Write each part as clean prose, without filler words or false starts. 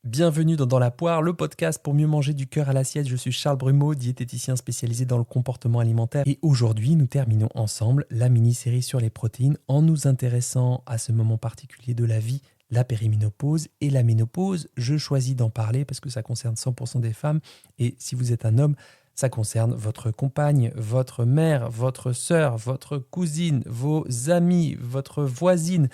Bienvenue dans la poire, le podcast pour mieux manger du cœur à l'assiette. Je suis Charles Brumeau, diététicien spécialisé dans le comportement alimentaire. Et aujourd'hui, nous terminons ensemble la mini-série sur les protéines en nous intéressant à ce moment particulier de la vie, la périménopause et la ménopause. Je choisis d'en parler parce que ça concerne 100% des femmes. Et si vous êtes un homme, ça concerne votre compagne, votre mère, votre sœur, votre cousine, vos amis, votre voisine.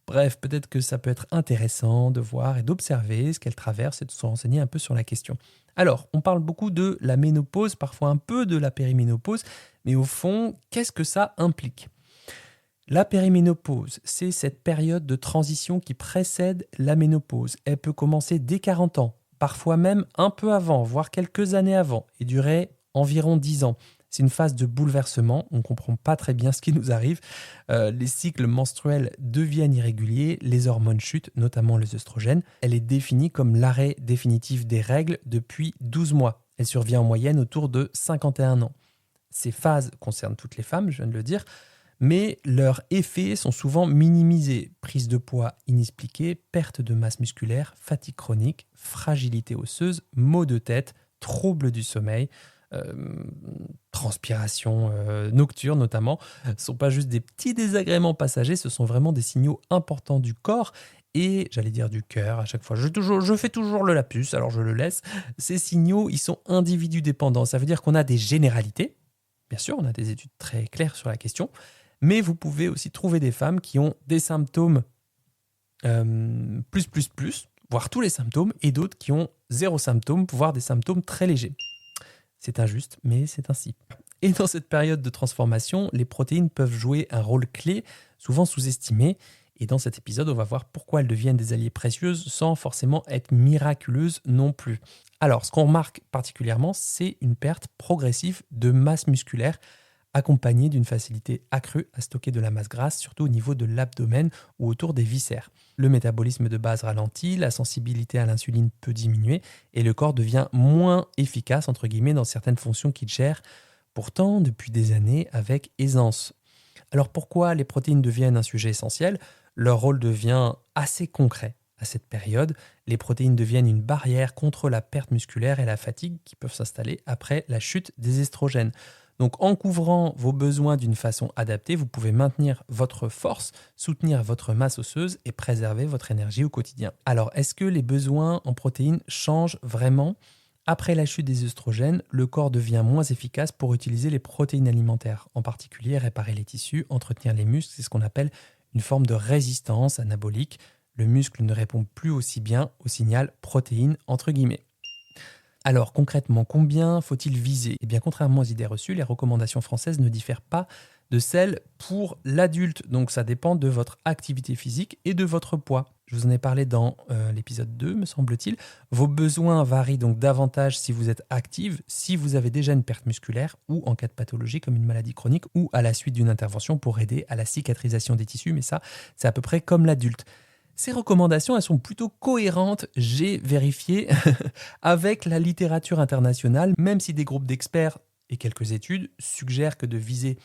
Bref, peut-être que ça peut être intéressant de voir et d'observer ce qu'elle traverse et de se renseigner un peu sur la question. Alors, on parle beaucoup de la ménopause, parfois un peu de la périménopause, mais au fond, qu'est-ce que ça implique ? La périménopause, c'est cette période de transition qui précède la ménopause. Elle peut commencer dès 40 ans, parfois même un peu avant, voire quelques années avant, et durer environ 10 ans. C'est une phase de bouleversement, on ne comprend pas très bien ce qui nous arrive. Les cycles menstruels deviennent irréguliers, les hormones chutent, notamment les œstrogènes. Elle est définie comme l'arrêt définitif des règles depuis 12 mois. Elle survient en moyenne autour de 51 ans. Ces phases concernent toutes les femmes, je viens de le dire, mais leurs effets sont souvent minimisés. Prise de poids inexpliquée, perte de masse musculaire, fatigue chronique, fragilité osseuse, maux de tête, troubles du sommeil, transpiration nocturne notamment, ne sont pas juste des petits désagréments passagers, ce sont vraiment des signaux importants du corps et, j'allais dire du cœur à chaque fois, je fais toujours le lapsus, alors je le laisse. Ces signaux, ils sont individus dépendants, ça veut dire qu'on a des généralités, bien sûr, on a des études très claires sur la question, mais vous pouvez aussi trouver des femmes qui ont des symptômes voire tous les symptômes, et d'autres qui ont zéro symptôme, voire des symptômes très légers. C'est injuste, mais c'est ainsi. Et dans cette période de transformation, les protéines peuvent jouer un rôle clé, souvent sous-estimé. Et dans cet épisode, on va voir pourquoi elles deviennent des alliées précieuses sans forcément être miraculeuses non plus. Alors, ce qu'on remarque particulièrement, c'est une perte progressive de masse musculaire accompagnée d'une facilité accrue à stocker de la masse grasse, surtout au niveau de l'abdomen ou autour des viscères. Le métabolisme de base ralentit, la sensibilité à l'insuline peut diminuer et le corps devient moins efficace entre guillemets dans certaines fonctions qu'il gère, pourtant depuis des années avec aisance. Alors pourquoi les protéines deviennent un sujet essentiel ? Leur rôle devient assez concret. À cette période, les protéines deviennent une barrière contre la perte musculaire et la fatigue qui peuvent s'installer après la chute des estrogènes. Donc en couvrant vos besoins d'une façon adaptée, vous pouvez maintenir votre force, soutenir votre masse osseuse et préserver votre énergie au quotidien. Alors est-ce que les besoins en protéines changent vraiment ? Après la chute des œstrogènes, le corps devient moins efficace pour utiliser les protéines alimentaires, en particulier réparer les tissus, entretenir les muscles, c'est ce qu'on appelle une forme de résistance anabolique. Le muscle ne répond plus aussi bien au signal protéines entre guillemets. Alors concrètement, combien faut-il viser ? Eh bien, contrairement aux idées reçues, les recommandations françaises ne diffèrent pas de celles pour l'adulte. Donc ça dépend de votre activité physique et de votre poids. Je vous en ai parlé dans l'épisode 2, me semble-t-il. Vos besoins varient donc davantage si vous êtes active, si vous avez déjà une perte musculaire ou en cas de pathologie comme une maladie chronique ou à la suite d'une intervention pour aider à la cicatrisation des tissus. Mais ça, c'est à peu près comme l'adulte. Ces recommandations, elles sont plutôt cohérentes, j'ai vérifié, avec la littérature internationale, même si des groupes d'experts et quelques études suggèrent que de viser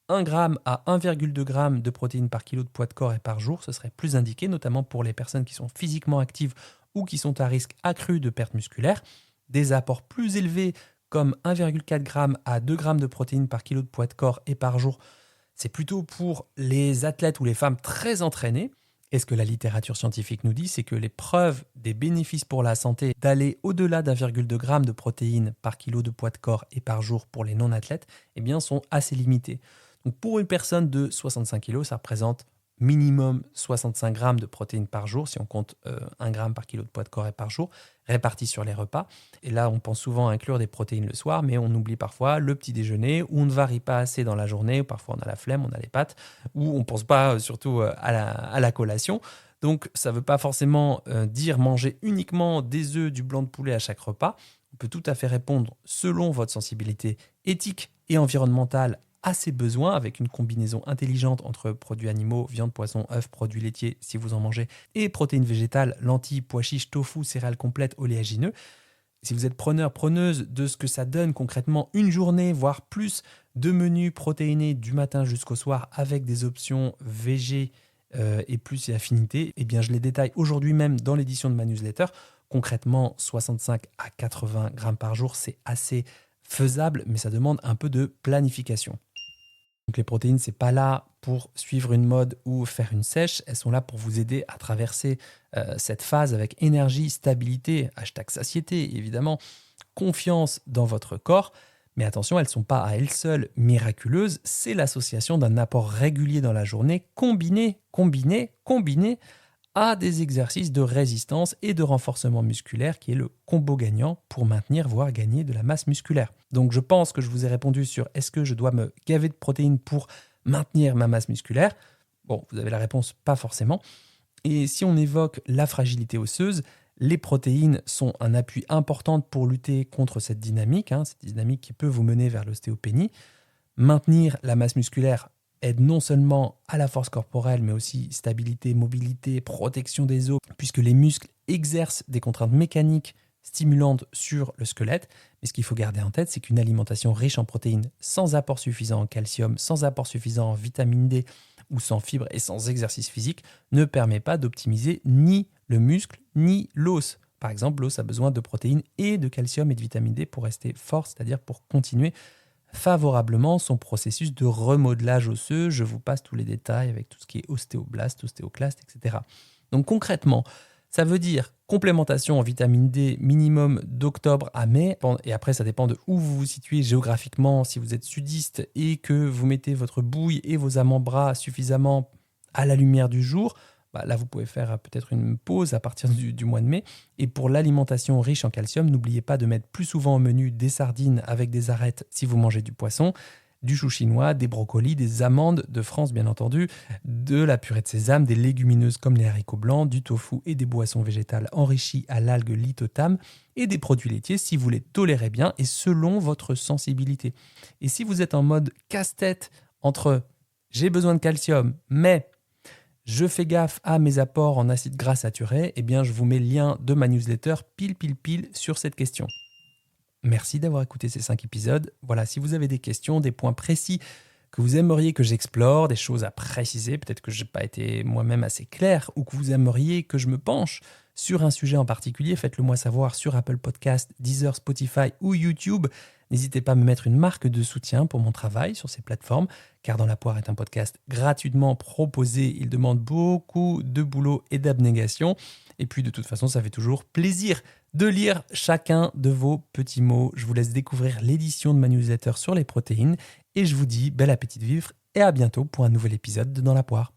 1 g à 1,2 g de protéines par kilo de poids de corps et par jour, ce serait plus indiqué, notamment pour les personnes qui sont physiquement actives ou qui sont à risque accru de perte musculaire. Des apports plus élevés comme 1,4 g à 2 g de protéines par kilo de poids de corps et par jour, c'est plutôt pour les athlètes ou les femmes très entraînées. Et ce que la littérature scientifique nous dit, c'est que les preuves des bénéfices pour la santé d'aller au-delà d'1,2 g de protéines par kilo de poids de corps et par jour pour les non-athlètes eh bien, sont assez limitées. Donc pour une personne de 65 kg, ça représente minimum 65 g de protéines par jour, si on compte 1 g par kilo de poids de corps et par jour, répartis sur les repas. Et là, on pense souvent à inclure des protéines le soir, mais on oublie parfois le petit déjeuner, où on ne varie pas assez dans la journée, où parfois on a la flemme, on a les pâtes, où on ne pense pas surtout à la collation. Donc ça ne veut pas forcément dire manger uniquement des œufs, du blanc de poulet à chaque repas. On peut tout à fait répondre selon votre sensibilité éthique et environnementale à ses besoins, avec une combinaison intelligente entre produits animaux, viande, poisson, œufs, produits laitiers si vous en mangez, et protéines végétales, lentilles, pois chiches, tofu, céréales complètes, oléagineux. Si vous êtes preneuse de ce que ça donne concrètement une journée, voire plus de menus protéinés du matin jusqu'au soir avec des options végé et plus et affinités, eh bien je les détaille aujourd'hui même dans l'édition de ma newsletter concrètement, 65 à 80 grammes par jour, c'est assez faisable, mais ça demande un peu de planification. Donc les protéines, c'est pas là pour suivre une mode ou faire une sèche, elles sont là pour vous aider à traverser cette phase avec énergie, stabilité, #satiété évidemment, confiance dans votre corps. Mais attention, elles ne sont pas à elles seules miraculeuses, c'est l'association d'un apport régulier dans la journée combiné à des exercices de résistance et de renforcement musculaire qui est le combo gagnant pour maintenir, voire gagner de la masse musculaire. Donc je pense que je vous ai répondu sur est-ce que je dois me gaver de protéines pour maintenir ma masse musculaire. Bon, vous avez la réponse, pas forcément. Et si on évoque la fragilité osseuse, les protéines sont un appui important pour lutter contre cette dynamique qui peut vous mener vers l'ostéopénie. Maintenir la masse musculaire aide non seulement à la force corporelle, mais aussi stabilité, mobilité, protection des os, puisque les muscles exercent des contraintes mécaniques stimulantes sur le squelette. Mais ce qu'il faut garder en tête, c'est qu'une alimentation riche en protéines, sans apport suffisant en calcium, sans apport suffisant en vitamine D ou sans fibres et sans exercice physique, ne permet pas d'optimiser ni le muscle ni l'os. Par exemple, l'os a besoin de protéines et de calcium et de vitamine D pour rester fort, c'est-à-dire pour continuer favorablement son processus de remodelage osseux. Je vous passe tous les détails avec tout ce qui est ostéoblaste, ostéoclaste, etc. Donc concrètement, ça veut dire complémentation en vitamine D minimum d'octobre à mai. Et après, ça dépend de où vous vous situez géographiquement. Si vous êtes sudiste et que vous mettez votre bouille et vos avant-bras suffisamment à la lumière du jour, là, vous pouvez faire peut-être une pause à partir du mois de mai. Et pour l'alimentation riche en calcium, n'oubliez pas de mettre plus souvent au menu des sardines avec des arêtes si vous mangez du poisson, du chou chinois, des brocolis, des amandes de France bien entendu, de la purée de sésame, des légumineuses comme les haricots blancs, du tofu et des boissons végétales enrichies à l'algue lithotame et des produits laitiers si vous les tolérez bien et selon votre sensibilité. Et si vous êtes en mode casse-tête entre j'ai besoin de calcium mais je fais gaffe à mes apports en acides gras saturés, eh bien je vous mets le lien de ma newsletter pile sur cette question. Merci d'avoir écouté ces 5 épisodes. Voilà, si vous avez des questions, des points précis que vous aimeriez que j'explore, des choses à préciser, peut-être que je n'ai pas été moi-même assez clair, ou que vous aimeriez que je me penche sur un sujet en particulier, faites-le moi savoir sur Apple Podcast, Deezer, Spotify ou YouTube. N'hésitez pas à me mettre une marque de soutien pour mon travail sur ces plateformes, car Dans la poire est un podcast gratuitement proposé. Il demande beaucoup de boulot et d'abnégation. Et puis de toute façon, ça fait toujours plaisir de lire chacun de vos petits mots. Je vous laisse découvrir l'édition de ma newsletter sur les protéines et je vous dis bel appétit de vivre et à bientôt pour un nouvel épisode de Dans la poire.